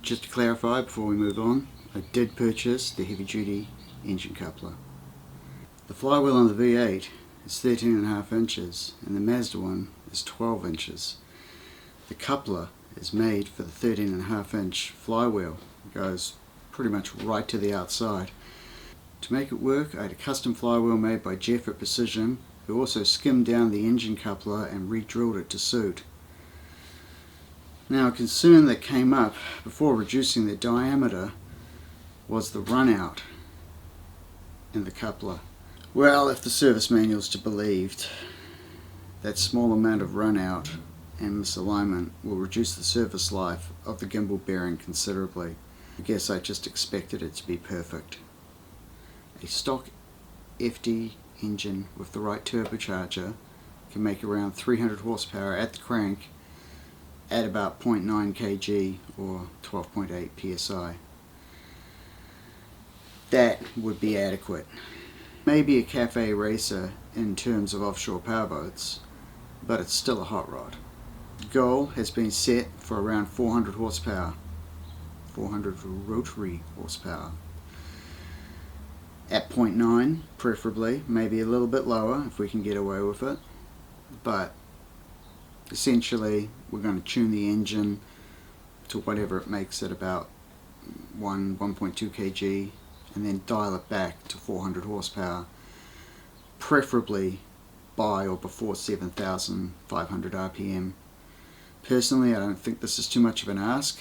Just to clarify before we move on, I did purchase the heavy duty engine coupler. The flywheel on the V8 is 13.5 inches and the Mazda one is 12 inches. The coupler is made for the 13.5 inch flywheel. It goes pretty much right to the outside. To make it work, I had a custom flywheel made by Jeff at Precision, who also skimmed down the engine coupler and re-drilled it to suit. Now, a concern that came up before reducing the diameter was the runout in the coupler. Well, if the service manual is to be believed, that small amount of runout and misalignment will reduce the service life of the gimbal bearing considerably. I guess I just expected it to be perfect. A stock FD engine with the right turbocharger can make around 300 horsepower at the crank at about 0.9 kg or 12.8 psi. That would be adequate. Maybe a cafe racer in terms of offshore powerboats, but it's still a hot rod. The goal has been set for around 400 horsepower, 400 rotary horsepower. At 0.9 preferably, maybe a little bit lower if we can get away with it, but essentially we're going to tune the engine to whatever it makes at about 1.2 kg and then dial it back to 400 horsepower, preferably by or before 7,500 RPM. Personally, I don't think this is too much of an ask.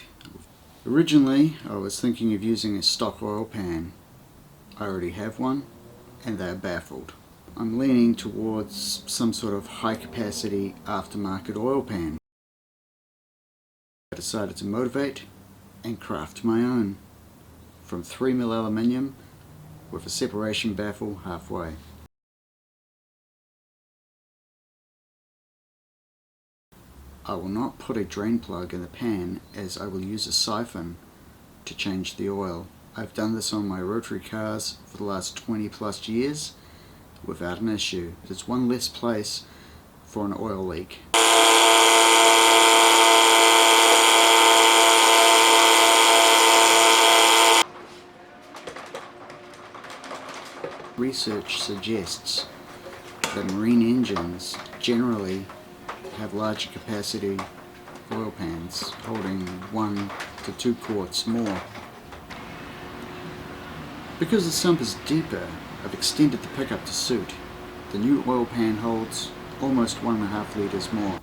Originally I was thinking of using a stock oil pan. I already have one and they're baffled. I'm leaning towards some sort of high capacity aftermarket oil pan. I decided to motivate and craft my own from 3mm aluminium with a separation baffle halfway. I will not put a drain plug in the pan, as I will use a siphon to change the oil. I've done this on my rotary cars for the last 20 plus years without an issue. It's one less place for an oil leak. Research suggests that marine engines generally have larger capacity oil pans holding 1 to 2 quarts more. Because the sump is deeper, I've extended the pickup to suit. The new oil pan holds almost 1.5 litres more.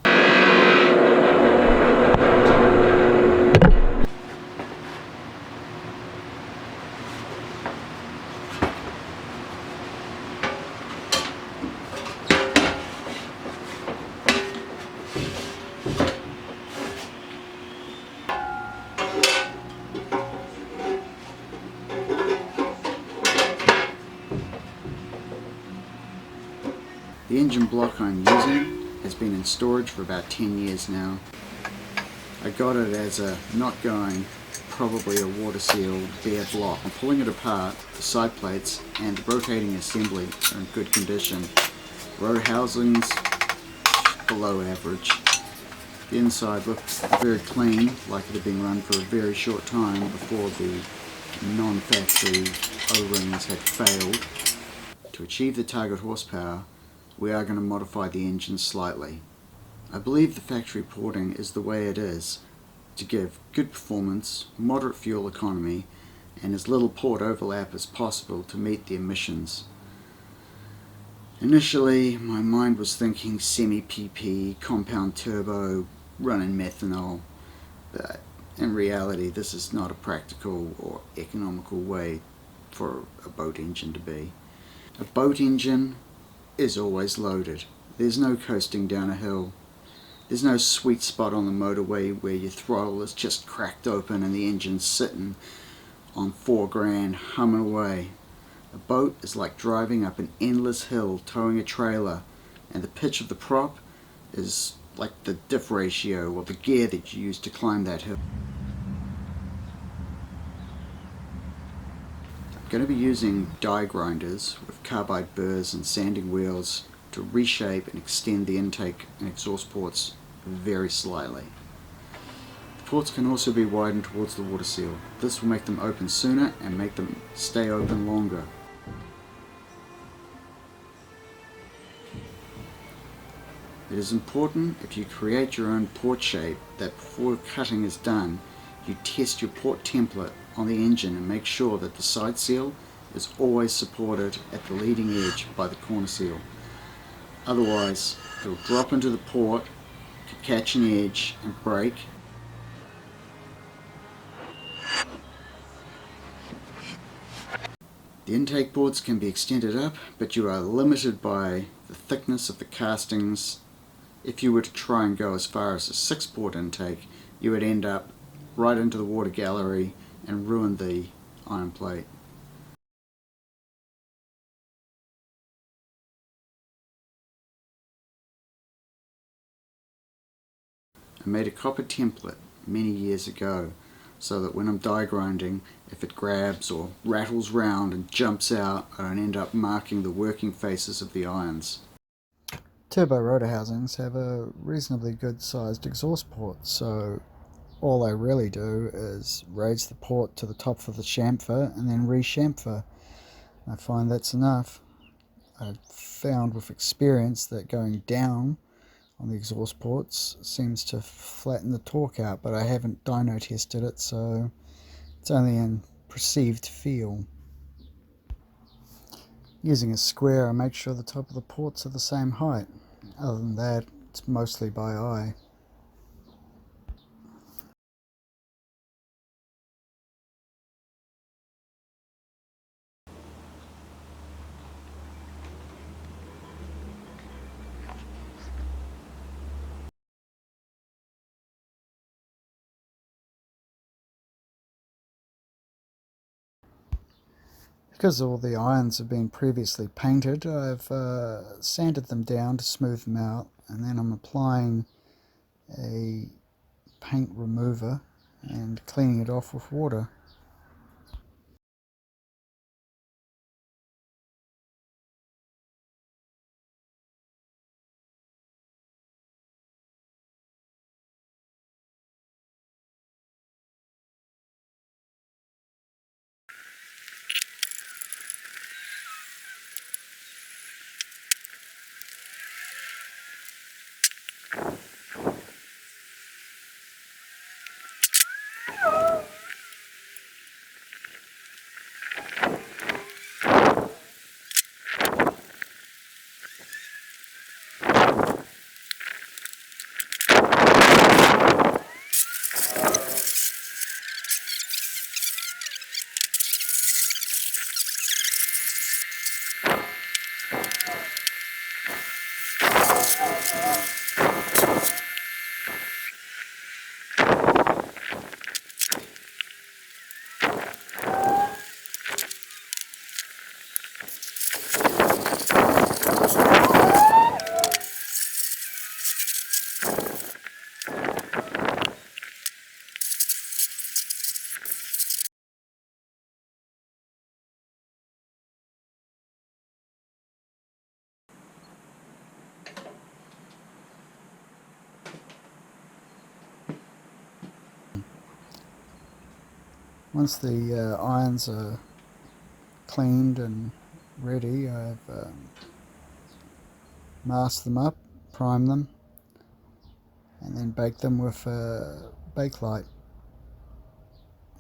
The engine block I'm using has been in storage for about 10 years now. I got it as a not going, probably a water sealed bare block. I'm pulling it apart, the side plates and the rotating assembly are in good condition. Rotor housings below average. The inside looked very clean, like it had been run for a very short time before the non-factory O-rings had failed. To achieve the target horsepower, we are going to modify the engine slightly. I believe the factory porting is the way it is to give good performance, moderate fuel economy, and as little port overlap as possible to meet the emissions. Initially, my mind was thinking semi-PP, compound turbo, running methanol, but in reality this is not a practical or economical way for a boat engine to be. A boat engine is always loaded. There's no coasting down a hill. There's no sweet spot on the motorway where your throttle is just cracked open and the engine's sitting on 4 grand humming away. A boat is like driving up an endless hill towing a trailer, and the pitch of the prop is like the diff ratio or the gear that you use to climb that hill. I'm going to be using die grinders with carbide burrs and sanding wheels to reshape and extend the intake and exhaust ports very slightly. The ports can also be widened towards the water seal. This will make them open sooner and make them stay open longer. It is important, if you create your own port shape, that before cutting is done, you test your port template on the engine and make sure that the side seal is always supported at the leading edge by the corner seal. Otherwise, it will drop into the port, could catch an edge and break. The intake ports can be extended up, but you are limited by the thickness of the castings. If you were to try and go as far as a 6-port intake, you would end up right into the water gallery and ruin the iron plate. I made a copper template many years ago so that when I'm die grinding, if it grabs or rattles round and jumps out, I don't end up marking the working faces of the irons. Turbo rotor housings have a reasonably good sized exhaust port, so all I really do is raise the port to the top of the chamfer and then re-chamfer. I find that's enough. I've found with experience that going down on the exhaust ports seems to flatten the torque out, but I haven't dyno tested it, so it's only in perceived feel. Using a square, I make sure the top of the ports are the same height. Other than that, it's mostly by eye. Because all the irons have been previously painted, I've sanded them down to smooth them out, and then I'm applying a paint remover and cleaning it off with water. Once the irons are cleaned and ready, I've masked them up, primed them, and then baked them with a bake light.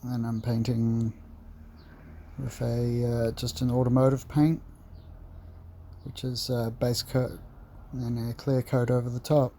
And I'm painting with a just an automotive paint, which is base coat and a clear coat over the top.